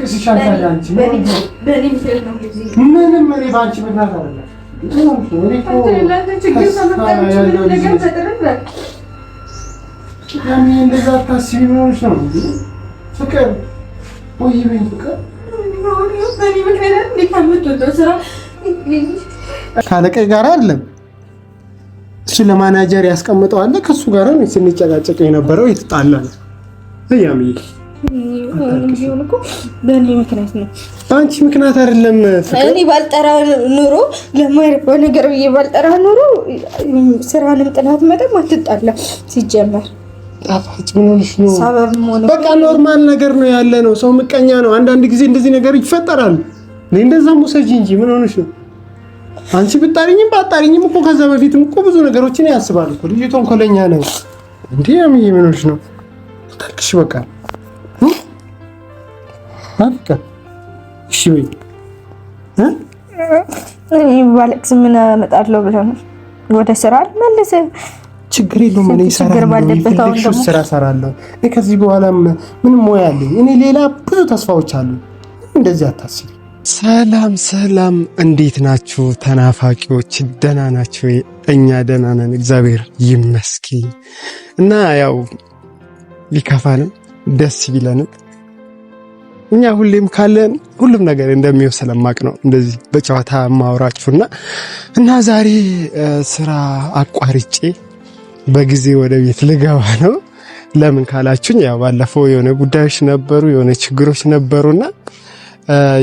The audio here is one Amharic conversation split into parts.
አስለቅስ ይሻላል አንቺ በእኔ ምክንያት ነው እዚህ ምንም እኔ ባንቺ ምክንያት አይደለም እንደዛ ታስቢ ሆነሽ ነው ፍቅር ወይ ምን ፍቅር በእኔ ምክንያት እንደከምትወደው ስራ ካለቀ ጋር አይደለም እሱ ለማናጀር ያስቀምጠው አለ ከሱ ጋር ነው ስንጨቃጨቅ የነበረው የተጣላ ነው ያምይ እንዲሆንኩ በእኔ ምክንያት ነው አንቺ ምክንያት አይደለም እኔ ባልጠራ ኑሮ ለማይረባ ነገር ብዬ ባልጠራ ኑሮ ስራንም ጥናት መጠም አትጣላ ሲጀመር ጣፋጭ ምን ሆነሽ ነው በቃ ኖርማል ነገር ነው ያለ ነው ሰው ምቀኛ ነው አንዳንድ ጊዜ እንደዚህ ነገር ይፈጠራል ለእንደዛ ሙሰጂ እንጂ ምን ሆነሽ ነው አንቺ ብታሪኝም ባጣሪኝም እኮ ከዛ በፊትም እኮ ብዙ ነገሮችን ያስባል እኮ ልጅቷን ኮለኛ ነው እንዴ ያምይ ምን ሆነሽ ነው ታልክሽ በቃ አፍካ እሺ ወይ እኔ ባለቅስ ምን አመጣለሁ ብለህ ነው ወደ ስራ መልሰ ችግር የለውም እኔ ስራ እሰራለሁ እኔ ከዚህ በኋላ ምንም ሞያ አለኝ እኔ ሌላ ብዙ ተስፋዎች አሉ እንደዚህ አታስቢ ሰላም ሰላም እንዴት ናችሁ ተናፋቂዎች ደህና ናችሁ እኛ ደህና ነን እግዚአብሔር ይመስገን እና ያው ሊከፋንም ደስ ይለንም እኛ ሁሌም ካለን ሁሉም ነገር እንደሚሆን ስለማቅ ነው እንደዚህ በጨዋታ ማውራችሁና እና ዛሬ ስራ አቋርጬ በጊዜ ወደ ቤት ልገባ ነው ለምን ካላችሁኝ ያው ባለፈው የሆነ ጉዳዮች ነበሩ የሆነ ችግሮች ነበሩና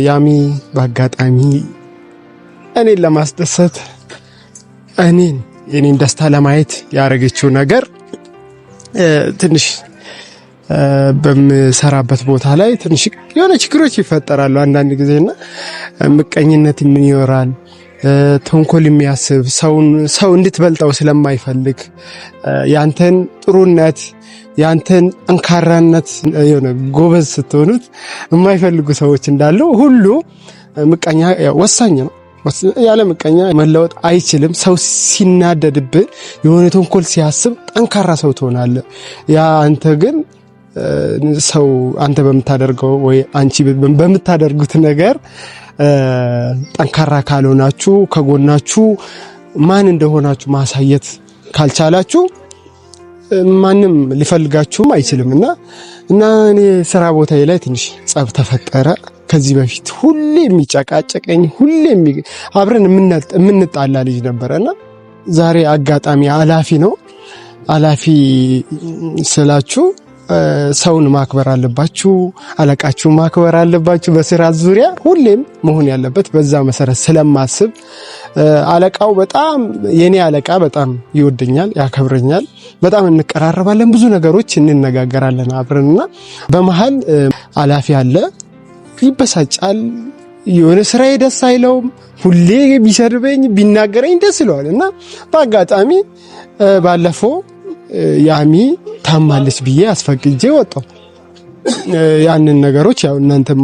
ያሚ በአጋጣሚ እኔን ለማስደሰት የኔን ደስታ ለማየት ያደረገችው ነገር ትንሽ በምሰራበት ቦታ ላይ ትንሽ የሆነ ችግሮች ይፈጠራሉ አንዳንድ ጊዜና ምቀኝነት ምን ይወራል ተንኮል የሚያስብ ሰው እንድትበልጠው ስለማይፈልግ ያንተን ጥሩነት ያንተን አንካራነት የሆነ ጎበዝ ስትሆኑት የማይፈልጉ ሰዎች እንዳሉ ሁሉ ምቀኛ ወሳኝ ነው ያለ ምቀኛ መለወጥ አይችልም ሰው ሲናደድብህ የሆነ ተንኮል ሲያስብ ጠንካራ ሰው ትሆናለህ ያ አንተ ግን ሰው አንተ በምታደርገው ወይ አንቺ በምታደርጉት ነገር ጠንካራ ካልሆናችሁ ከጎናችሁ ማን እንደሆናችሁ ማሳየት ካልቻላችሁ ማንም ሊፈልጋችሁም አይችልምና እኔ ስራ ቦታዬ ላይ ትንሽ ጸብ ተፈጠረ ከዚህ በፊት ሁሌ የሚጨቃጨቀኝ ሁሌ አብረን የምንጣላ ልጅ ነበርና ዛሬ አጋጣሚ አላፊ ነው አላፊ ስላችሁ ሰውን ማክበር አለባችሁ አለቃችሁ ማክበር አለባችሁ በስራ ዙሪያ ሁሌም መሆን ያለበት በዛ መሰረት ስለማስብ አለቃው በጣም የኔ አለቃ በጣም ይወደኛል ያከብረኛል በጣም እንቀራረባለን ብዙ ነገሮች እንነጋገራለን አብረንና በመሃል አላፊ አለ ይበሳጫል የሆነ ስራዬ ደስ አይለውም ሁሌ ቢሰርበኝ ቢናገረኝ ደስ ይለዋል እና በአጋጣሚ ባለፈው ያሚ ታማለች ብዬ አስፈቅጄ ወጣው ያንን ነገሮች ያው እናንተም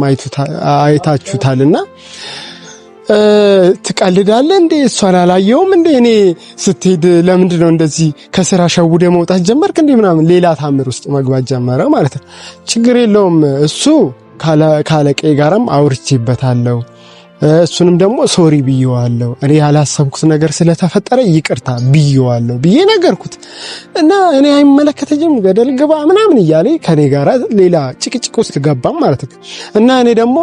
አይታችሁታልና ትቀልዳለህ እንዴ እሷን አላየውም እንዴ እኔ ስትሄድ ለምንድን ነው እንደዚህ ከስራ ሸውደ መውጣት ጀመርክ እንዴ ምናምን ሌላ ታምር ውስጥ መግባት ጀመረ ማለት ነው ችግር የለውም እሱ ካለቀ ጋርም አውርቼበታለሁ እሱንም ደግሞ ሶሪ ብየዋለሁ እኔ ያላሰብኩት ነገር ስለተፈጠረ ይቅርታ ብየዋለሁ ብዬ ነገርኩት እና እኔ አይመለከተኝም ገደል ግባ ምናምን እያለ ከኔ ጋር ሌላ ጭቅጭቅ ውስጥ ገባም ማለት ነው እና እኔ ደግሞ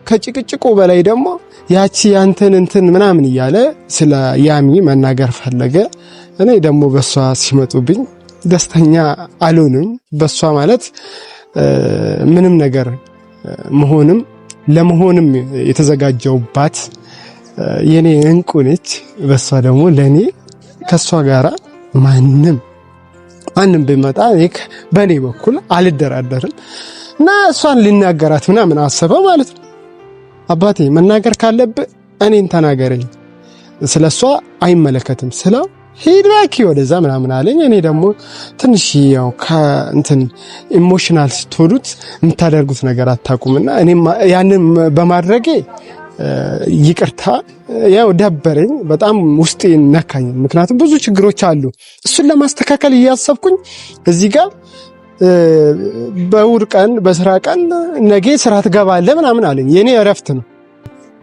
ከጭቅጭቁ በላይ ደግሞ ያቺ ያንተን ምናምን እያለ ስለ ያሚ መናገር ፈለገ እኔ ደግሞ በሷ ሲመጡብኝ ደስተኛ አልሆንም በሷ ማለት ምንም ነገር ለመሆንም የተዘጋጀውባት የኔ እንቁ ነች በሷ ደግሞ ለኔ ከሷ ጋራ ማንም ቢመጣ በኔ በኩል አልደራደርም እና እሷን ሊናገራት ምናምን አሰበ ማለት ነው አባቴ መናገር ካለብህ እኔን ተናገረኝ ስለሷ አይመለከትም ስለ ሄድ ባክ ወደዛ ምናምን አለኝ እኔ ደግሞ ትንሽ ያው ከእንትን ኢሞሽናል ስትሆኑት የምታደርጉት ነገር አታቁምና እኔ ያንን በማድረጌ ይቅርታ ያው ደበረኝ በጣም ውስጤ ነካኝ ምክንያቱም ብዙ ችግሮች አሉ እሱን ለማስተካከል እያሰብኩኝ እዚህ ጋር በእሑድ ቀን በስራ ቀን ነገ ስራ ትገባለህ ምናምን አለኝ። የኔ እረፍት ነው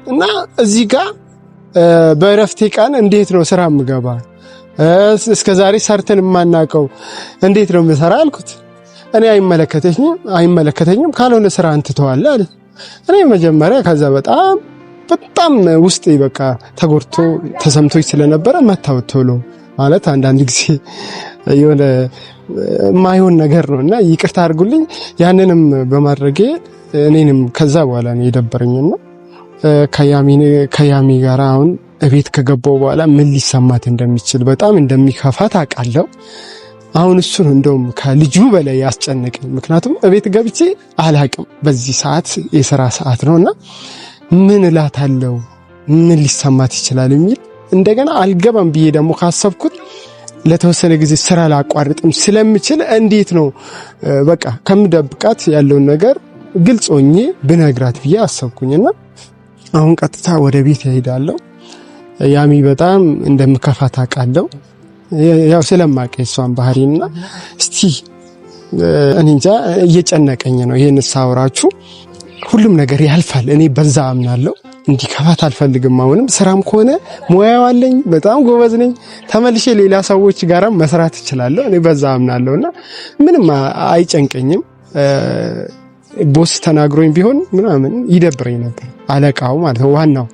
እና እዚህ ጋር በእረፍቴ ቀን እንዴት ነው ስራ የምገባ? እስከዛሬ ሰርተን የማናውቀው እንዴት ነው የምሰራ አልኩት። እኔ አይመለከተኝም ካልሆነ ስራ እንትተዋለህ አለ። እኔ መጀመሪያ ከዛ በጣም ውስጤ በቃ ተጎድቶ ተሰምቶኝ ስለነበረ መታወት ቶሎ ማለት አንዳንድ ጊዜ የሆነ ማይሆን ነገር ነውና ይቅርታ አድርጉልኝ። ያንንም በማድረጌ እኔንም ከዛ በኋላ ነው የደበረኝና ከያሚ ጋር አሁን እቤት ከገባው በኋላ ምን ሊሰማት እንደሚችል በጣም እንደሚከፋት አውቃለሁ። አሁን እሱን እንደውም ከልጁ በላይ ያስጨነቀኝ፣ ምክንያቱም እቤት ገብቼ አላቅም በዚህ ሰዓት የሥራ ሰዓት ነውና ምን እላታለሁ፣ ምን ሊሰማት ይችላል የሚል እንደገና አልገባም ብዬ ደግሞ ካሰብኩት ለተወሰነ ጊዜ ስራ ላቋርጥም ስለምችል እንዴት ነው በቃ ከምደብቃት ያለውን ነገር ግልጽ ሆኜ ብነግራት ብዬ አሰብኩኝና አሁን ቀጥታ ወደ ቤት እሄዳለሁ። ያሚ በጣም እንደምከፋት አውቃለሁ። ያው ስለማውቅ እሷን ባህሪና እስቲ እኔ እንጃ እየጨነቀኝ ነው ይሄን ሳወራችሁ። ሁሉም ነገር ያልፋል፣ እኔ በዛ አምናለሁ። እንዲከፋት አልፈልግም። አሁንም ስራም ከሆነ ሙያው አለኝ፣ በጣም ጎበዝ ነኝ። ተመልሼ ሌላ ሰዎች ጋራም መስራት እችላለሁ። እኔ በዛ አምናለሁና ምንም አይጨንቀኝም። ቦስ ተናግሮኝ ቢሆን ምናምን ይደብረኝ ነበር። አለቃው ማለት ነው ዋናው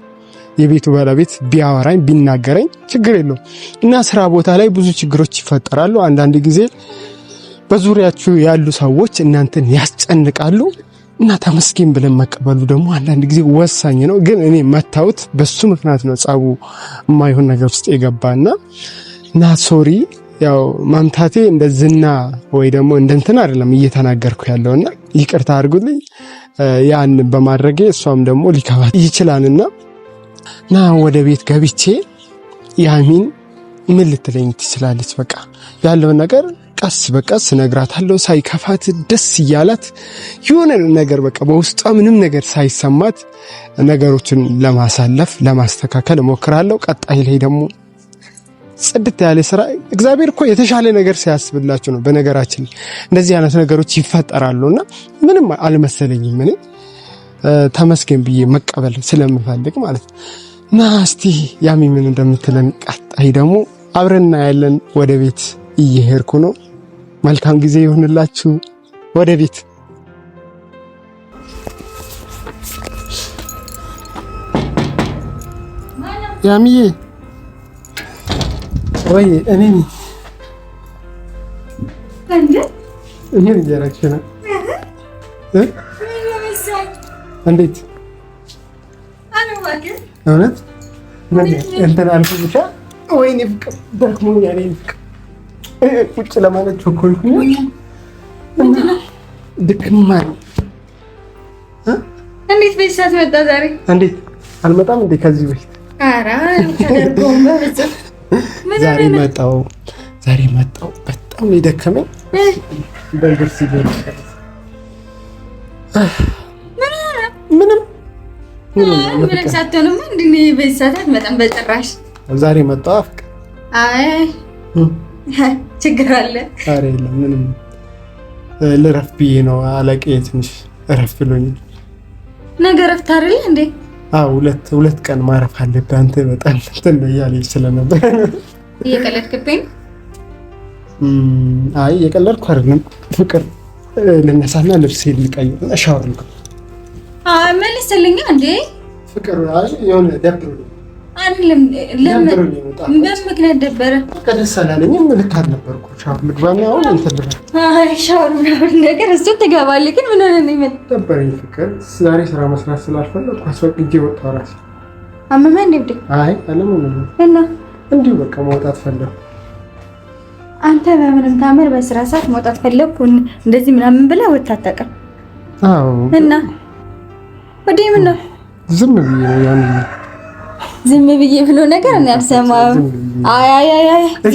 የቤቱ ባለቤት ቢያወራኝ ቢናገረኝ ችግር የለውም። እና ስራ ቦታ ላይ ብዙ ችግሮች ይፈጠራሉ። አንዳንድ ጊዜ በዙሪያችሁ ያሉ ሰዎች እናንተን ያስጨንቃሉ እና ተመስገን ብለን መቀበሉ ደግሞ አንዳንድ ጊዜ ወሳኝ ነው። ግን እኔ መታውት በሱ ምክንያት ነው ጻቡ የማይሆን ነገር ውስጥ የገባና እና ሶሪ ያው ማምታቴ እንደዝና ወይ ደግሞ እንደንትና አይደለም እየተናገርኩ ያለውና ይቅርታ አድርጉልኝ። ያን በማድረጌ እሷም ደግሞ ሊከፋት ይችላልና ና ወደ ቤት ገብቼ ያሚን ምን ልትለኝ ትችላለች? በቃ ያለው ነገር ቀስ በቀስ ነግራታለሁ። ሳይከፋት ደስ እያላት የሆነ ነገር በቃ በውስጧ ምንም ነገር ሳይሰማት ነገሮችን ለማሳለፍ ለማስተካከል እሞክራለሁ። ቀጣይ ላይ ደግሞ ጽድት ያለ ስራ እግዚአብሔር እኮ የተሻለ ነገር ሲያስብላችሁ ነው። በነገራችን እንደዚህ አይነት ነገሮች ይፈጠራሉና ምንም አልመሰለኝም። እኔ ተመስገን ብዬ መቀበል ስለምፈልግ ማለት ነው። እና እስቲ ያሚ ምን እንደምትለን ቀጣይ ደግሞ አብረና ያለን። ወደ ቤት እየሄድኩ ነው። መልካም ጊዜ ይሁንላችሁ። ወደ ቤት ያሚዬ ወይ እኔ እያደረግሽ ነው? እንዴት እውነት እንትን አልኩኝ ብቻ። ወይኔ ፍቅር ደክሞኛል። ቁጭ ለማለት ቸኮልኩኝ። ድክም አለኝ። እንዴት በዚህ ሰዓት መጣ ዛሬ? እንዴት አልመጣም እንዴ ከዚህ በፊት? ኧረ ተደርጎም በፍጹም ዛሬ መጣሁ። በጣም ነው የደከመኝ። በእንግዲህ ምንም ሳትሆንማ እንዴ በዚህ ሰዓት አትመጣም በጭራሽ። ዛሬ መጣሁ። አይ ችግር አለ? ኧረ የለም ምንም። ልረፍ ብዬ ነው። አለቃዬ ትንሽ እረፍ ብሎኛል። ነገ እረፍት አይደል እንዴ? አዎ ሁለት ቀን ማረፍ አለብህ አንተ። በጣም እንትን እያለኝ ስለነበር እየቀለድክብኝ? አይ እየቀለድኩ አይደለም ፍቅር። ልነሳና ልብሴን ልቀይርና ሻወር ልገባ። አይ መልስልኝ እንዴ ፍቅር። አይ የሆነ ደብሮኝ አይደለም። ለምን ምክንያት ደበረ? ደስ አላለኝም። ልክ አልነበርኩ። ሻወር ልግባና አሁን እንትን ልበል። አይ ሻወር ምናምን ነገር እሱ ትገባለህ። ግን ምን ሆነ ነው ይመጣ? ደበረኝ ፍቅር። ዛሬ ስራ መስራት ስላልፈለኩ አስፈቅጄ ወጣሁ። እራሴ አመመህ እንዴ? አይ አለመመኝ እና እንዲሁ በቃ መውጣት ፈለኩ። አንተ በምንም ታምር በስራ ሰዓት መውጣት ፈለኩ እንደዚህ ምናምን ብለህ ወጥተህ አታውቅም። አዎ እና ወዴ ምን ነው? ዝም ብዬ ነው ያን ዝም ብዬ ብሎ ነገር እኔ አልሰማም። አይ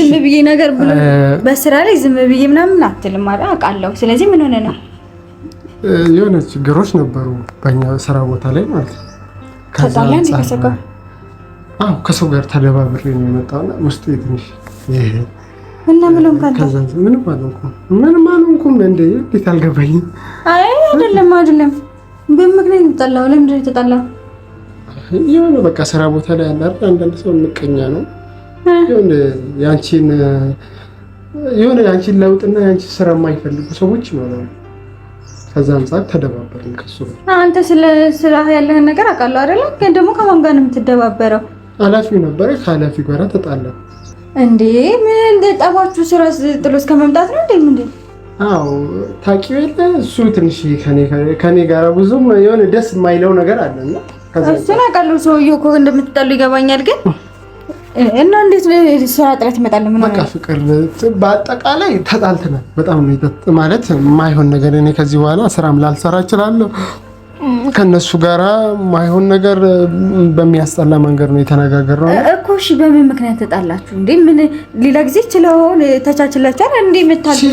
ዝም ብዬ ነገር ብሎ በስራ ላይ ዝም ብዬ ምናምን አትልም አይደል? አውቃለሁ። ስለዚህ ምን ሆነ ነው? የሆነ ችግሮች ነበሩ በእኛ ስራ ቦታ ላይ ማለት ነው። ከሰው ጋር ተደባብሬ ነው የመጣውና ውስጥ ትንሽ እና ምንም ካለ ምንም አልሆንኩም አልተጣልኩም እንዴ? እንዴት አልገባኝም? አይ አይደለም በምክንያት ተጣላው። ለምንድን ነው የተጣላው? የሆነ በቃ ስራ ቦታ ላይ ያለ አይደል አንዳንድ ሰው ምቀኛ ነው። ያንቺን ለውጥና ያንቺን ስራ የማይፈልጉ ሰዎች ይኖራሉ። ከዛ አንፃር ተደባበርን ከሱ ጋር። አንተ ስለ ያለህን ነገር አውቃለሁ አይደል? ግን ደግሞ ከማን ጋር ነው የምትደባበረው? ኃላፊው ነበረ፣ ከኃላፊው ጋር ተጣላ። እንዴ ምን ጠባችሁ? ስራ ጥሎ እስከ መምጣት ነው እንዴ? ምንድን? አዎ ታውቂው የለ እሱ ትንሽ ከኔ ጋር ብዙም የሆነ ደስ የማይለው ነገር አለና እሱን አውቃለሁ። ሰውዬው እኮ እንደምትጣሉ ይገባኛል። ግን እና እንዴት ስራ ጥረት ይመጣል? ምን በቃ ፍቅር በአጠቃላይ ተጣልተናል። በጣም ነው ማለት የማይሆን ነገር። እኔ ከዚህ በኋላ ስራም ላልሰራ እችላለሁ። ከነሱ ጋራ ማይሆን ነገር በሚያስጠላ መንገድ ነው የተነጋገርነው እኮ። እሺ በምን ምክንያት ተጣላችሁ እንዴ? ምን ሌላ ጊዜ ችለውን ተቻችላችኋል እንዴ? መታችሁ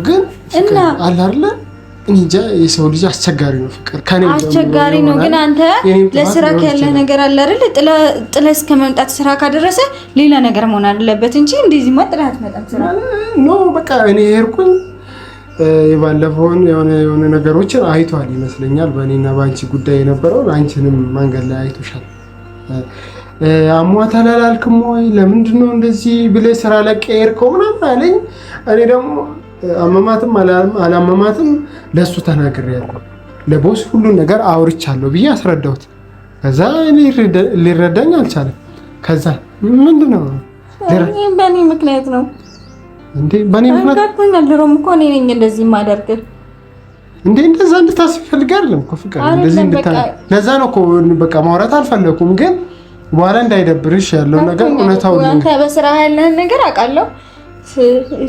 ግን እና አለ አይደል እንጃ የሰው ልጅ አስቸጋሪ ነው ፍቅር ከኔ አስቸጋሪ ነው። ግን አንተ ለስራ ያለ ነገር አለ አይደል? ጥለህ እስከ መምጣት ስራ ካደረሰ ሌላ ነገር መሆን አለበት እንጂ እንደዚህ ማጥራት መጣም ስራ ኖ በቃ እኔ ሄድኩኝ። የባለፈውን የሆነ ነገሮችን አይቷል ይመስለኛል በእኔና በአንቺ ጉዳይ የነበረውን። አንቺንም መንገድ ላይ አይቶሻል። አሟታል አላልክም ወይ? ለምንድን ነው እንደዚህ ብለህ ስራ ለቀህ ሄድከው ምናምን አለኝ። እኔ ደግሞ አመማትም አላመማትም ለሱ ተናግሬያለሁ። ለቦስ ሁሉን ነገር አውርቻለሁ ብዬ አስረዳሁት። ከዛ ሊረዳኝ አልቻለም። ከዛ ምንድነው በእኔ ምክንያት ነው እንዴ? በእኔ ምክንያት አጋጥሞኛል። ድሮም እኮ እኔ ነኝ እንደዚህ የማደርግ እንዴ? እንደዛ እንድታስብ ፈልጌ አይደለም እኮ ፍቅር፣ እንደዚህ ለዛ ነው እኮ በቃ ማውራት አልፈለኩም። ግን በኋላ እንዳይደብርሽ ያለው ነገር እውነታው ነው። አንተ በስራ ያለህን ነገር አውቃለሁ።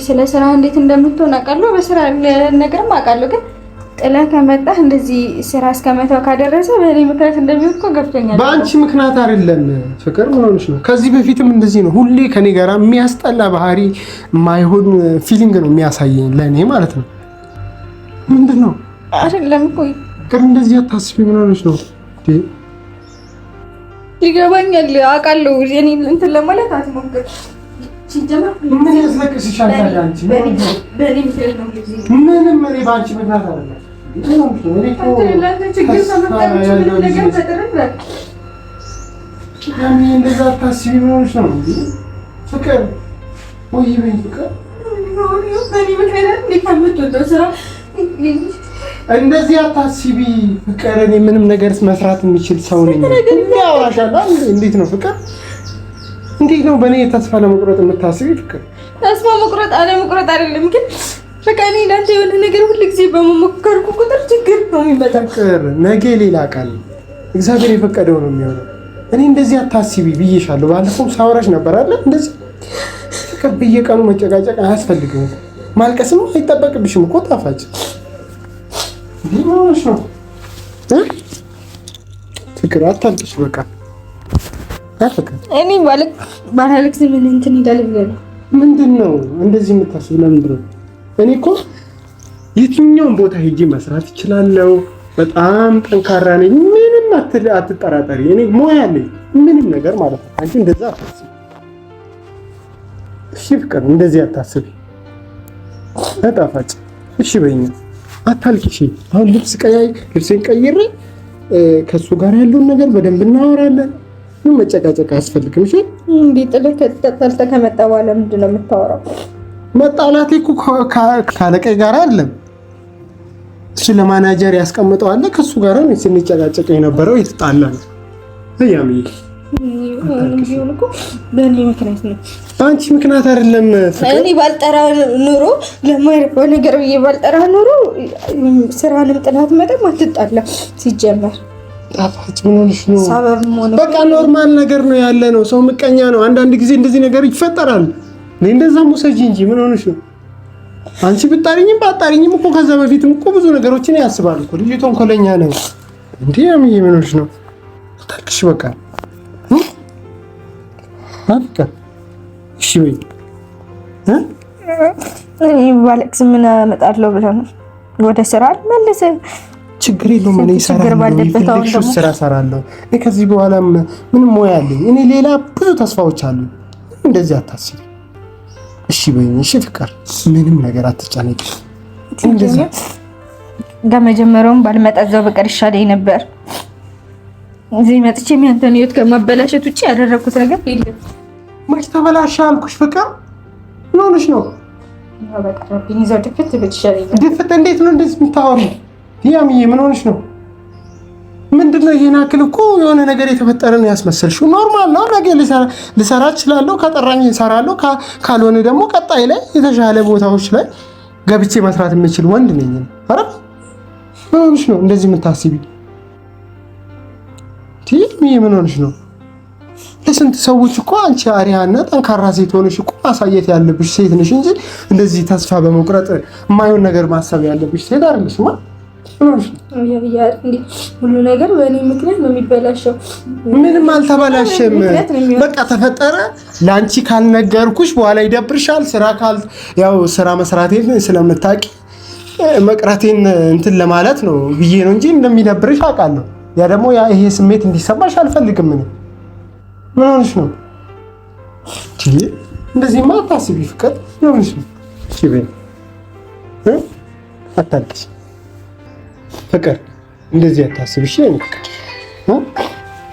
ስለ ስራ እንዴት እንደምትሆን አውቃለሁ። በስራ ነገርም አውቃለሁ። ግን ጥለህ ከመጣህ እንደዚህ ስራ እስከመተው ካደረሰ በእኔ ምክንያት እንደሚሆን እኮ ገብቶኛል። በአንቺ ምክንያት አይደለም ፍቅር። ምን ሆነሽ ነው? ከዚህ በፊትም እንደዚህ ነው። ሁሌ ከኔ ጋር የሚያስጠላ ባህሪ፣ የማይሆን ፊሊንግ ነው የሚያሳየኝ ለእኔ ማለት ነው። ምንድን ነው አይደለም እኮ ፍቅር፣ እንደዚህ አታስቢ። ምን ሆነሽ ነው? ይገባኛል፣ አውቃለሁ። እኔ እንትን ለማለት አትሞክር። ምን ያስለቅስሻል? አንቺ በእኔ ምክንያት ነው ምንም እኔ በአንቺ ምክንያት አይደለም። እንደዛ አታስቢ። ምን ሆነሽ ነው ፍቅር? ወይ በይ ፍቅር፣ እንደዚህ አታስቢ ፍቅር። እኔ ምንም ነገር መስራት የሚችል ሰው ነኝ። ያወራሻለሁ። እንዴት ነው ፍቅር? እንዴት ነው በእኔ ተስፋ ለመቁረጥ የምታስቢ ፍቅር? ተስፋ መቁረጥ አለመቁረጥ አይደለም፣ ግን በቃ እኔ እናንተ የሆነ ነገር ሁልጊዜ በመሞከርኩ ቁጥር ችግር ነው የሚመጣው። ፍቅር ነገ ሌላ ቀን እግዚአብሔር የፈቀደው ነው የሚሆነው። እኔ እንደዚህ አታስቢ ብዬሻለሁ። ባለፈው ሳወራሽ ነበር አይደል? እንደዚህ ፍቅር በየቀኑ መጨቃጨቅ አያስፈልግም። ማልቀስም አይጠበቅብሽም እኮ ጣፋጭ። እንዴ ማለት ነው ፍቅር? አታልቅሽ በቃ እኔ ባለልክ ምን እንትን ይላል ብለህ ነው? ምንድነው እንደዚህ የምታስብ? ለምንድን ነው? እኔ እኮ የትኛውን ቦታ ሄጄ መስራት እችላለሁ። በጣም ጠንካራ ነኝ። ምንም አትጠራጠሪ። እኔ ሙያ አለኝ፣ ምንም ነገር ማለት ነው። አንቺ እንደዛ አታስቢ እሺ? ፍቅር እንደዚህ አታስቢ። ጣፋጭ እሺ በይኝ፣ አታልቅሽ። አሁን ልብሴን ቀይሬ ከሱ ጋር ያለውን ነገር በደንብ እናወራለን። ምን መጨቃጨቅ አያስፈልግም። እሺ እንዴ ጥልህ ተጣልተህ ከመጣ በኋላ ምንድን ነው የምታወራው? መጣላቴ እኮ ካለቀኝ ጋር አይደለም። እሱ ለማናጀር ያስቀምጠው አለ። ከሱ ጋር ነው ስንጨቃጨቅ የነበረው። የተጣላ ነው ያሚ ቢሆን እኮ በእኔ ምክንያት ነው። በአንቺ ምክንያት አይደለም ፍቅር። እኔ ባልጠራ ኑሮ ለማይረባው ነገር ብዬ ባልጠራ ኑሮ ስራንም ጥናት መደም አትጣላ ሲጀመር። ጣፋጭ ምን ሆነሽ ነው? በቃ ኖርማል ነገር ነው ያለ ነው። ሰው ምቀኛ ነው። አንዳንድ ጊዜ እንደዚህ ነገር ይፈጠራል። እኔ እንደዛ ሙሰጂ እንጂ ምን ሆነሽ ነው? አንቺ ብታሪኝም ባታሪኝም እኮ ከዛ በፊትም እኮ ብዙ ነገሮችን ያስባል እኮ። ልጅ ተንኮለኛ ነው እንዴ? ያምዬ ምን ሆነሽ ነው? ታክሽ በቃ አፍቃ እሺ ወይ እኔ ባለቅስ ምን አመጣለሁ ብለህ ነው? ወደ ስራ መልስ። ችግር የለውም። እኔ ስራ እሰራለሁ። እኔ ከዚህ በኋላ ምንም ሙያ አለኝ። እኔ ሌላ ብዙ ተስፋዎች አሉ። እንደዚህ አታስቢ እሺ በይኝ። እሺ ፍቅር፣ ምንም ነገር አትጨነቂ። ከመጀመሪያውም ባልመጣ እዛው በቀር ይሻለኝ ነበር። እዚህ መጥቼ ያንተን ህይወት ከማበላሸት ውጪ ያደረኩት ነገር የለም። መች ተበላሸ አልኩሽ? ፍቅር ምን ሆነሽ ነው? በቀረብኝ እዛው ድፍት ብትሻለኝ። ድፍት እንዴት ነው እንደዚህ የምታወሪው? ያምዬ ምን ሆነሽ ነው? ምንድነው ይሄን አክል እኮ የሆነ ነገር የተፈጠረ ነው ያስመሰልሽው። ኖርማል ነው። ነገ ልሰራ እችላለሁ። ከጠራኝ እሰራለሁ። ካልሆነ ደግሞ ቀጣይ ላይ የተሻለ ቦታዎች ላይ ገብቼ መስራት የምችል ወንድ ነኝ። አረ ምን ሆነሽ ነው እንደዚህ የምታስቢ? ምን ሆነሽ ነው? ለስንት ሰዎች እኮ አንቺ አሪያና ጠንካራ ሴት ሆነሽ እኮ ማሳየት ያለብሽ ሴት ነሽ እንጂ እንደዚህ ተስፋ በመቁረጥ የማይሆን ነገር ማሰብ ያለብሽ ሴት አይደለሽም። ሁሉ ነገር በእኔ ምክንያት ነው የሚበላሸው። ምንም አልተበላሸም። በቃ ተፈጠረ። ለአንቺ ካልነገርኩሽ በኋላ ይደብርሻል። ስራ መስራቴን ስለምታውቂ መቅረቴን እንትን ለማለት ነው ብዬ ነው እንጂ እንደሚደብርሽ አውቃለሁ። ያ ደግሞ ይሄ ስሜት እንዲሰማሽ አልፈልግም። ምን ሆነሽ ነው? እንደዚህማ አታስቢ ፍቅር። ምን ሆነሽ ነው? እሺ በይ አታልቅሽ ፍቅር። እንደዚህ አታስቢ እሺ።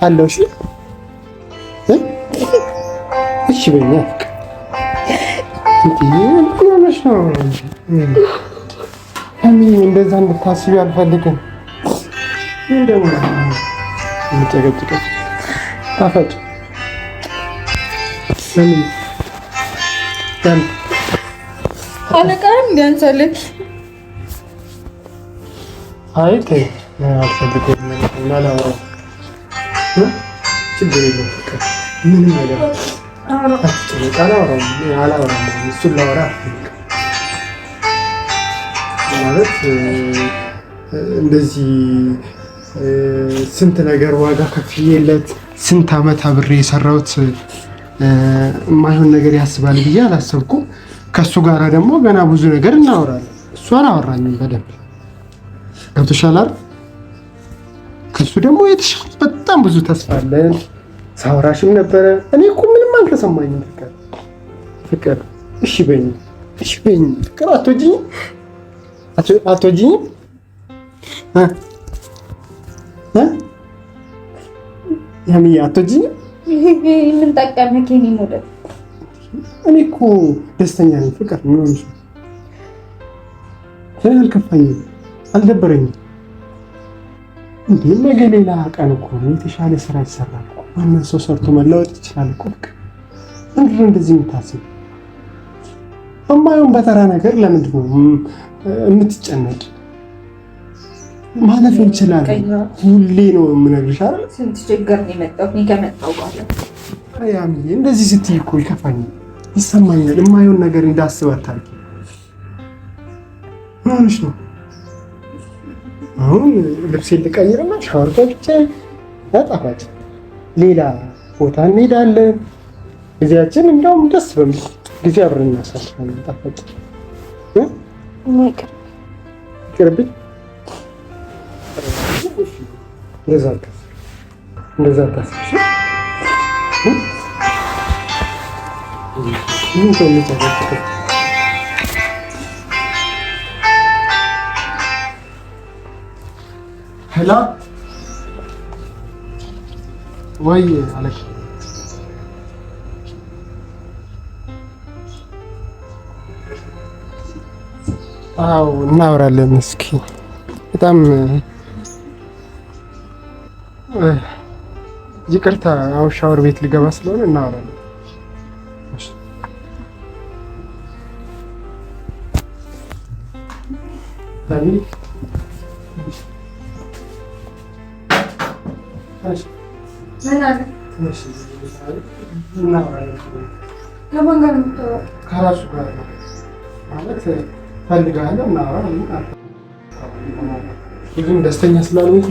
አለው እሺ እሺ በይኝ ፍቅር። ምን ሆነሽ ነው? እንደዛ እንድታስቢ አልፈልግም። ምን ደግሞ የምትጨቀጭቀው? ታፈጭ አለቃም ቢያንሳለች። አይ ተይ አልፈልግም። ችግር የለውም ፍቅር። ምንም ነገር አላወራም። እሱን ላወራ ማለት እንደዚህ ስንት ነገር ዋጋ ከፍዬለት ስንት ዓመት አብሬ የሰራሁት የማይሆን ነገር ያስባል ብዬ አላሰብኩም። ከሱ ጋር ደግሞ ገና ብዙ ነገር እናወራለን። እሱ አላወራኝም በደንብ ገብቶሻል አይደል? ከሱ ደግሞ የተሻለ በጣም ብዙ ተስፋ አለን። ሳወራሽም ነበረ። እኔ እኮ ምንም አልተሰማኝም። ፍቅር እሺ በይኝ ፍቅር። አትወጂኝም? ያምዬ አትወጂኝም? ምን ጠቀመህ ከኔ መውደድ? እኔ እኮ ደስተኛ ነኝ ፍቅር። ምን ሆነሽ ነው? አልከፋኝም፣ አልደበረኝም። እንዴ ነገ ሌላ ቀን እኮ ነው። የተሻለ ስራ ይሰራል እኮ። ማንም ሰው ሰርቶ መለወጥ ይችላል እኮ። ፍቅር ምንድን ነው እንደዚህ የምታስብ? እማየውን በተራ ነገር ለምንድን ነው የምትጨነቅ? ማለፍ እንችላለን። ሁሌ ነው የምነግርሽ አይደል? ስንት ችግር ነው የመጣው ከመጣው በኋላ። ያምዬ እንደዚህ ስትይ እኮ ይከፋኛል፣ ይሰማኛል። የማየውን ነገር እንዳስብ አታርጊ። ምን ሆነሽ ነው? አሁን ልብሴን ልቀይርና ሻወር ገብቼ ጣፋጭ ሌላ ቦታ እንሄዳለን። ጊዜያችን እንደውም ደስ በሚል ጊዜ አብረን እናሳልፋለን። ጣፋጭ ይቅርብኝ። እንደዛ ታስብሽ ምን ሰው ልታደርግ ሄላ ወይ አለክ አው እናወራለን። እስኪ በጣም ይቅርታ፣ አሁን ሻወር ቤት ልገባ ስለሆነ እናወራለን። ከራሱ ጋር ማለት ፈልጋለሁ እናወራ። ብዙም ደስተኛ ስላልሆንኩ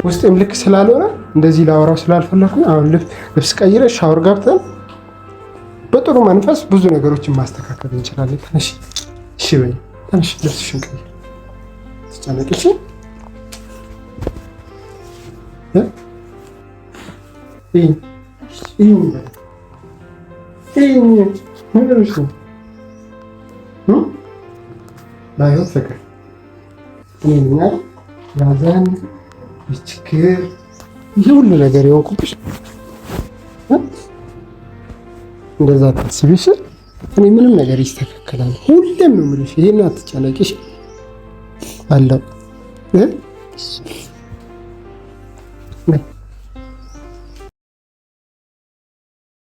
ውስጤም ልክ ስላልሆነ እንደዚህ ላወራው ስላልፈለኩኝ አሁን ልብስ ቀይረሽ ሻወር ገብተን በጥሩ መንፈስ ብዙ ነገሮችን ማስተካከል እንችላለን። ተነሽ፣ እሺ በይ፣ ተነሽ፣ ልብስሽን ቀይር። ትጨነቂሽ ባይሆን ፍቅር እኔና ያዘን ችግር ይህ ሁሉ ነገር የሆንኩብሽ እንደዛ ታስቢሽ። እኔ ምንም ነገር ይስተካከላል ሁሌም ነው የምልሽ። ይሄን አትጨነቂሽ አለው